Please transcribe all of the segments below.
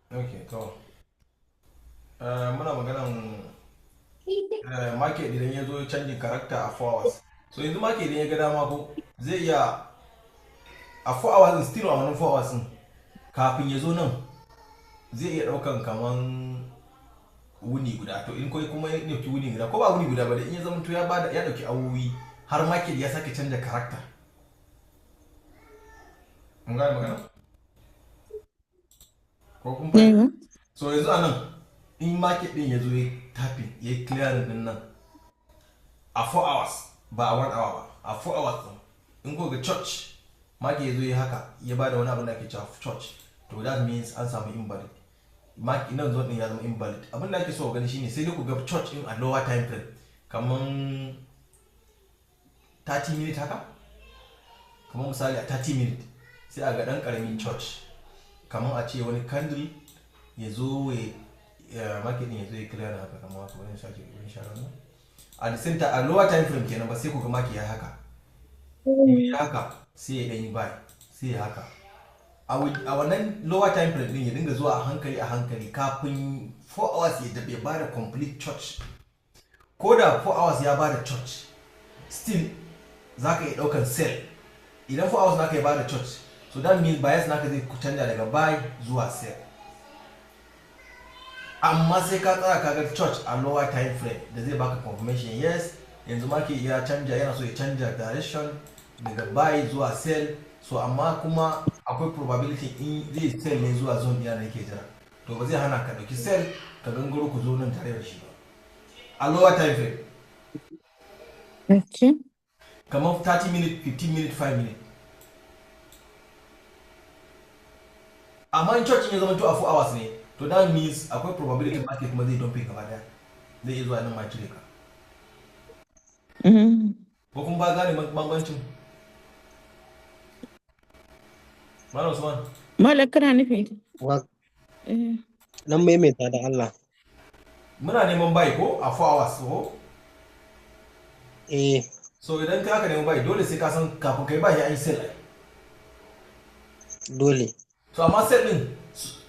Okay, to muna maganan market idan ya zo canjin character a 4 hours. So yanzu market idan ya ga dama ko zai iya a 4 hours din still a wannan 4 hours din kafin ya zo nan zai iya daukan kaman wuni guda. To in kai kuma ya dauki wuni guda ko ba wuni guda ba da in ya zama to ya bada ya dauki awowi har market ya sake canja character. Mun gane magana? Ko kun fahimta? Yeah. So yanzu a nan in market din ya zo ya tafi ya yi clearing din nan a 4 hours ba a 1 hour ba a 4 hours din in ko ga church market ya zo ya haka ya bada wani abin da ake cewa church, to that means an samu invalid. Market nan zo din ya zama invalid. Abin da ake so gani shine sai dai ku ga church in a lower time frame kaman 30 minutes haka, kamar misali a 30 minutes sai a ga dan karamin church kamar a ce wani candle ya zo ya market din ya zo ya clear da haka kamar wato wani sake wani sharar nan a the center a lower time frame kenan ba sai ku ga market ya haka ya haka sai ya dan yi buy sai ya haka a wannan lower time frame din ya dinga zuwa a hankali kafin 4 hours ya dabe ba da complete church. Ko da 4 hours ya ba da church still za ka iya daukan sell idan 4 hours naka ya ba da church, so that means bias naka zai canja daga buy zuwa sell. Amma sai ka tsaya ka ga church a lower time frame da zai baka confirmation yes yanzu market ya canja, yana so ya canja direction daga buy zuwa sell. So amma kuma akwai probability in zai sell ne zuwa zone ɗaya da yake jira, to ba zai hana ka dauki sell ka gangaro ku zo nan tare da shi ba a lower time frame Okay. kamar 30 minutes 15 minutes 5 minutes. Amma in church ya zama to a 4 hours ne, to that means akwai probability market kuma zai dumping gaba daya, zai iya zuwa nan ma cire ka. Ko kun ba gane bambancin Malam Usman? Malam kana nufi? Wa Eh. nan maimaita da Allah. Muna neman buy ko a 4 hours ko? Eh, So idan ka haka neman buy dole sai ka san kafin kai buy ya yi sell. dole. So amma sell din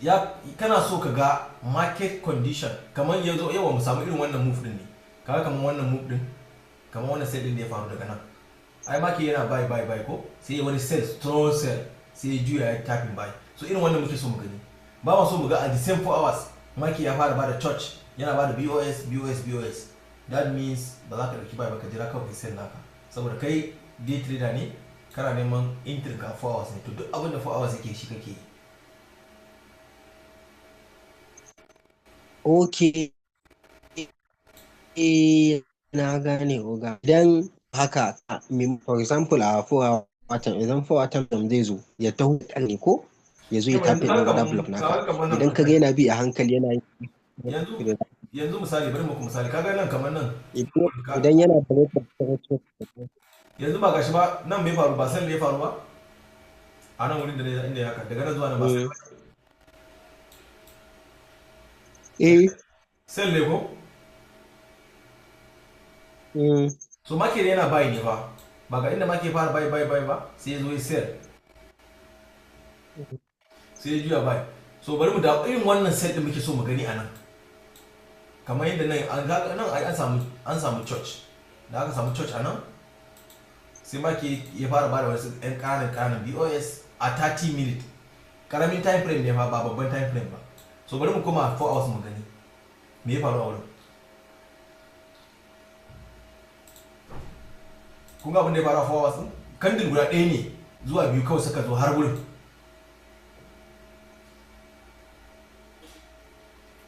ya kana so ka ga market condition kamar yanzu yawa mu samu irin wannan move din ne. Kaga kamar wannan move din, kamar wannan sell din da ya faru daga nan. Ai market yana buy ko sai wani sell strong sell sai ya juya ya tapping buy. So irin wannan muke so mu gani. Ba mu so mu ga at the same 4 hours market ya fara bada church yana bada BOS. That means ba za ka dauki buy ba ka jira kawai sell naka. Saboda kai day trader ne kana neman entry ka 4 hours ne, to duk abin da 4 hours yake shi kake yi. Okay. Na gane oga. Idan haka, for example a 4 watan idan 4 watan zai zo ya taho ne ko ya zo ya tafi ɗin order block naka. Idan ka ga yana bi a hankali yana yi. Yanzu misali bari muku misali kaga nan kamar nan Idan yana da yanzu ba gashi ba nan bai faru ba, sel da ya faru ba a nan wurin da ne inda ya haka daga nan zuwa nan ba sel ne ko so market yana buy ne ba ga inda market fara buy ba sai ya zo ya sell sai ya juya buy. So bari mu da irin wannan sell din muke so mu gani a nan kamar yadda nan an samu church da aka samu church a nan sai market ya fara bada wasu yan ƙananan BOS a 30 minutes, karamin time frame ne ba babban time frame ba. So bari mu koma 4 hours mu gani me ya faru a wurin. Kun ga abin da ya faru a 4 hours din kandil guda ɗaya ne zuwa biyu kawai suka zo har wurin,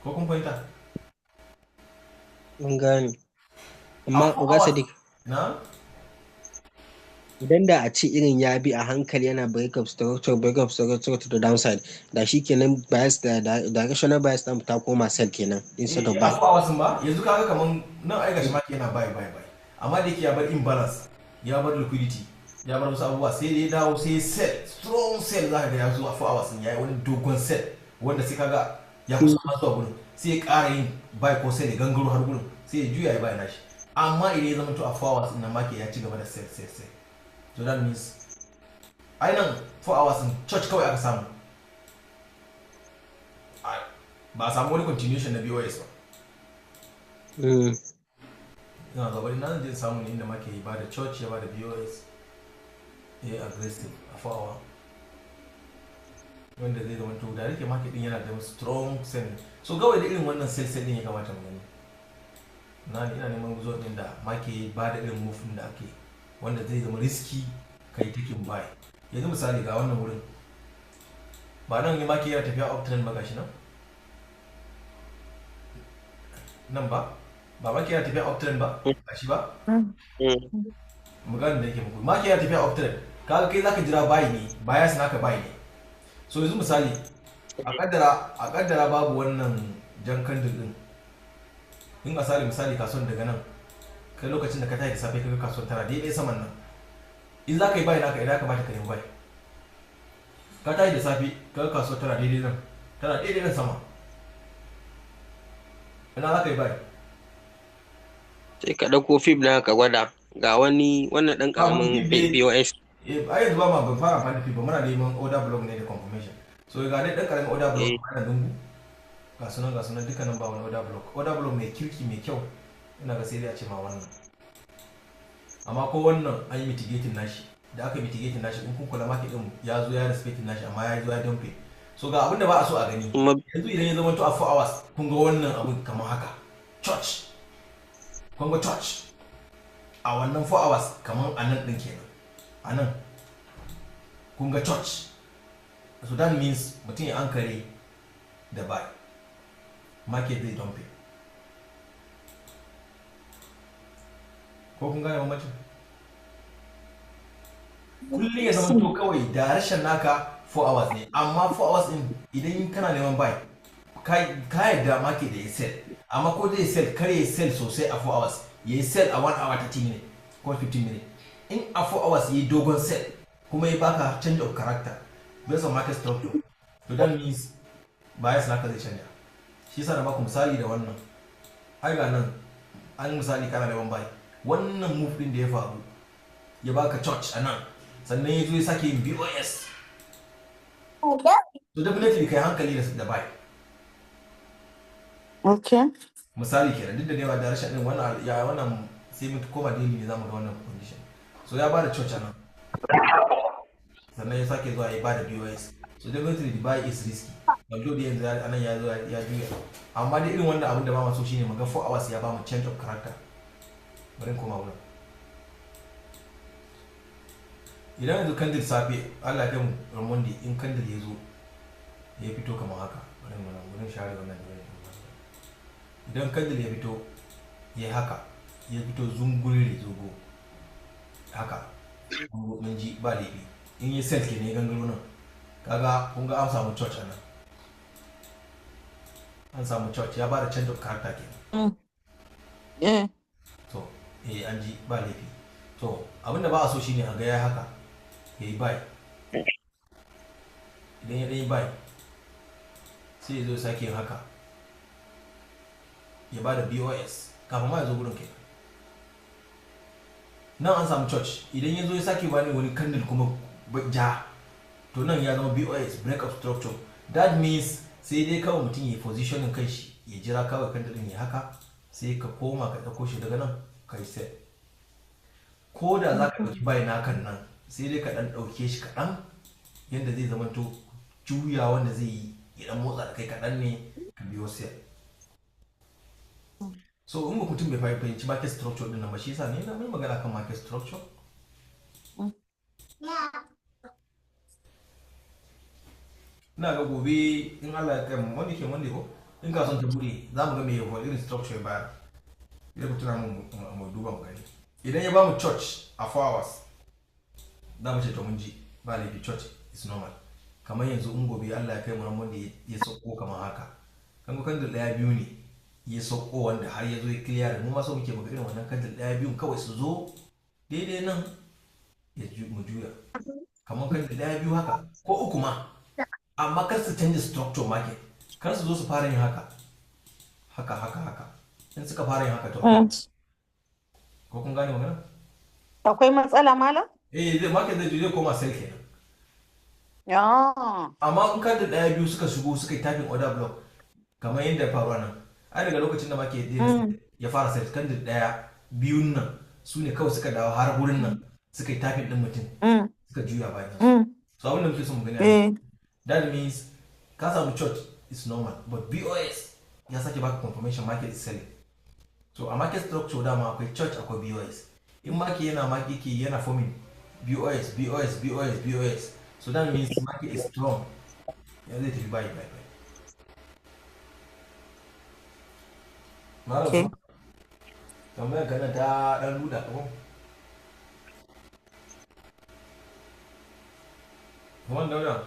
ko kun fahimta? Mun gane. Amma oga Sadiq, na idan da a ce irin ya bi a hankali yana break up structure to the downside, da shi kenan bias da directional bias ɗin ta koma sell kenan instead of a buy. 4 hours ba yanzu kaga kaman nan ai gashi market yana buy amma da yake ya bar imbalance, ya bar liquidity, ya bar wasu abubuwa sai da ya dawo sai sell strong sell za ka ga ya zo a 4 hours ya yi wani dogon sell wanda sai kaga ya kusa ma zuwa gurin sai ya ƙara yin buy ko sell ya gangaro har gurin sai ya juya ya buy nashi. Amma idan ya zama to a 4 hours na market ya ci gaba da sell, so that means ai nan 4 hours church kawai aka samu ba a samu wani continuation na BOS ba. Ina zaɓar ina zan je samu inda ma ke ba da church ya ba da BOS ya yi aggressive a 4 hour wanda zai zama to da rike market din yana da strong selling. So gawai da irin wannan sell din ya kamata mu gani. Na ina neman result din da market ba da irin move din da ake wanda zai zama risky kai taking buy. Yanzu misali ga wannan wurin ba nan ne market yana tafiya uptrend ba gashi nan nan ba market yana tafiya uptrend ba gashi ba magana da yake muku market yana tafiya uptrend kaga kai zaka jira buy ne bias naka buy ne. So yanzu misali a kaddara babu wannan jan candle din in misali kasuwan daga nan kai lokacin da ka tashi da safe kaga kasuwan tana daidai saman nan in za ka yi buy naka idan ka bata ka yi buy ka tashi da safe kaga kasuwan tana daidai nan sama ina za ka yi buy sai ka dauko fib na ka gwada ga wani wannan dan karamin BOS a yanzu ba ma ban fara amfani da fib ba muna neman order block ne da confirmation. So ga dai dan karamin order block ana dungu ga sunan dukkanin ba wani order block mai kirki mai kyau ina ga sai dai a ce ma wannan amma ko wannan an yi mitigating nashi da aka mitigating nashi in kun kula market din ya zo ya respecting nashi amma ya zo ya dumpe. So ga abinda ba a so a gani yanzu idan ya zama to a 4 hours kun ga wannan abin kamar haka church kun ga church a wannan 4 hours kamar anan din kenan anan kun ga church. So that means mutum ya ankare da buy market zai dumpe ko kun gane mamacin kullum ya zama to kawai da rashin naka 4 hours ne amma 4 hours din idan kana neman buy ka yadda market da ya sell amma ko zai sell kar ya sell sosai a 4 hours ya yi sell a 1 hour 30 minutes ko 15 minutes in a 4 hours ya yi dogon sell kuma ya baka change of character based on market structure to that means bias naka zai canja. Shi yasa na baku misali da wannan ai ga nan an misali kana neman buy wannan move din da ya faru ya baka church a nan sannan ya zo ya sake yin BOS so definitely kai hankali da buy. Okay. Misali kenan duk da dai ba da rashin din wannan sai mun koma daily ne zamu ga wannan condition. So ya bada church a nan sannan ya sake zuwa ya bada BOS so definitely the buy is risky. Although da yanzu anan ya zo ya juya amma dai irin wannan abin da ba mu so shine mu ga 4 hours ya ba mu change of character. Bari koma wurin idan yanzu candle safe Allah ya kai mu Monday in candle ya zo ya fito kamar haka bari mu share wannan idan candle ya fito ya haka ya fito zungure zogo haka mun ji ba laifi in yi set ke ne gangaro nan kaga kun ga an samu church a nan an samu church ya bada change of character kenan to an ji ba laifi to abinda ba a so shine a ga ya haka ya yi buy idan ya yi buy sai ya zo sake yin haka ya bada BOS kafin ma ya zo gurin kenan nan an samu church idan ya zo ya sake bani wani candle kuma ja to nan ya zama BOS break of structure. That means sai dai kawai mutum ya positioning kai shi ya jira kawai candle din ya haka sai ka koma ka dauko shi daga nan kai sell ko da za ka dauki buy nakan nan sai dai ka dan dauke shi kadan yanda zai zama to juya wanda zai yi ya dan motsa da kai kadan ne ka biyo sell. So in mutum bai fahimci market structure din nan ba shi yasa ne na mai magana kan market structure. Ina ga gobe in Allah ya kai mu wanda ke wanda ko in ka son ta bude za mu ga me yawa irin structure ya bayar. Idan ku tuna mu duba mu gani. Idan ya ba mu church a 4 hours za mu ce to mun ji ba laifi church is normal. Kamar yanzu in gobe Allah ya kai mu ran wanda ya sauko kamar haka. Kan ga kandil daya biyu ne ya sauko wanda har ya zo ya clear mu ma so muke muga irin wannan kandil daya biyun kawai su zo daidai nan ya mu juya. Kamar kandil daya biyu haka ko uku ma amma kar su canza structure market kar su zo su fara yin haka in suka fara yin haka to ko kun gane magana akwai matsala malam zai market zai koma sell kenan ya amma in kan da daya biyu suka shigo suka yi tapping order block kamar yadda faruwa nan ai daga lokacin da market din ya fara set kan daya biyun nan su ne kawai suka dawo har gurin nan suka yi tafin din mutum suka juya bayan so abin da muke son mu gani that means ka samu church is normal but BOS ya sake baka confirmation market is selling. So a market structure dama akwai church akwai BOS. In market yana forming BOS. So that means market is strong. Ya zai tafi buy. Okay. Tambayar ka na ta dan ruda ko? Kuma Dauda.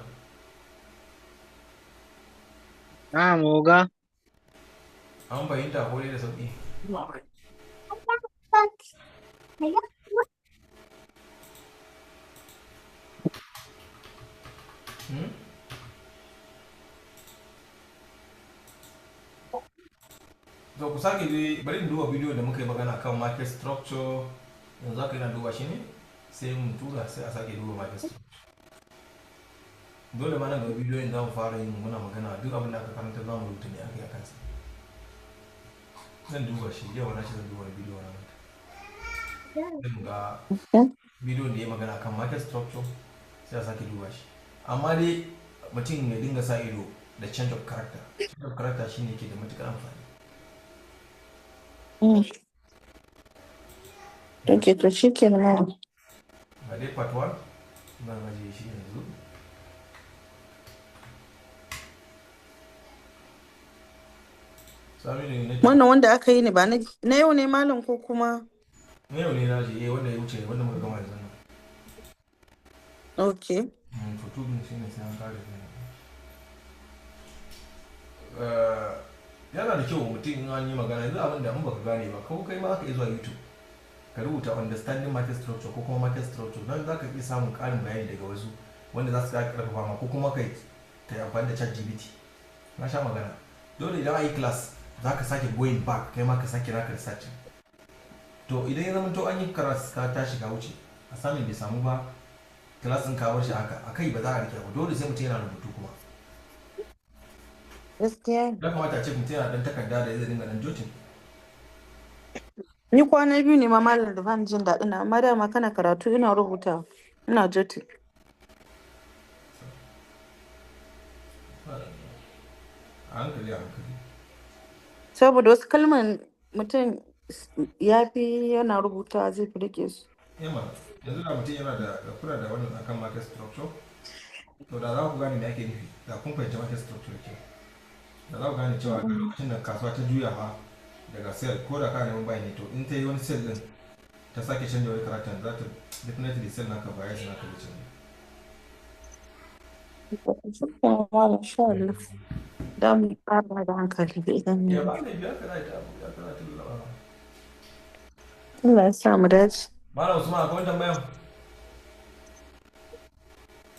Moga. An fahimta ko dai da sauki. To ku sake bari in duba bidiyo da muka yi magana kan market structure yanzu aka yana duba shi ne sai mu tura sai a sake duba market structure. Dole ma nan ga bidiyoyin za mu fara yin muna magana duk abin da aka karanta za mu rubuta ne aka yi a kansa. Zan duba shi yau na ce zan duba bidiyo na mata. Zan ga bidiyon da ya magana kan market structure sai a sake duba shi. Amma dai mutum ya dinga sa ido da change of character. Change of character shine ke da matuƙar amfani. Okay, to shi ke nan. Ga dai part 1 zan ajiye shi yanzu. Wannan wanda aka yi ne ba na yau ne malam ko kuma? Na yau ne na je wanda ya wuce wanda muka gama yanzu nan. Okay. Foto din shi ne sai an kare ne. Yana da kyau mutum in an yi magana yanzu abin da in baka gane ba ko kai ma ka iya zuwa YouTube ka rubuta understanding market structure ko kuma market structure don za ka iya samun ƙarin bayani daga wasu wanda za su ƙarfafa ma ko kuma kai ta amfani da ChatGPT. Na sha magana dole idan a yi class za ka sake going back kai ma ka sake naka research. To idan ya zama to an yi class ka tashi ka wuce a samun bai samu ba class ɗin ka bar shi haka akai ba za a rike ba dole sai mutum yana rubutu kuma. Gaskiya. Ya kamata a ce mutum yana dan takarda da zai dinga dan jotin. Ni kwana biyu ne ma malam da ban jin daɗi na amma dama kana karatu ina rubuta ina joti. Hankali. Saboda wasu kalman mutum ya fi yana rubuta zai fi rike su. Yamma yanzu da mutum yana da kula da wannan akan market structure to da za ku gane me ake nufi da kun fahimci market structure ke. Da za ku gane cewa lokacin da kasuwa ta juya ma daga sell ko da ka neman buy ne to in ta yi wani sell din ta sake canja wani character za ta definitely sell naka bias naka da canja. Malam sha Allah. Da mu ƙara da hankali da idan Ya ba ne biya kana ta abu ya kana ta lalawa. Allah ya sa mu dace. Malam Usman akwai tambaya?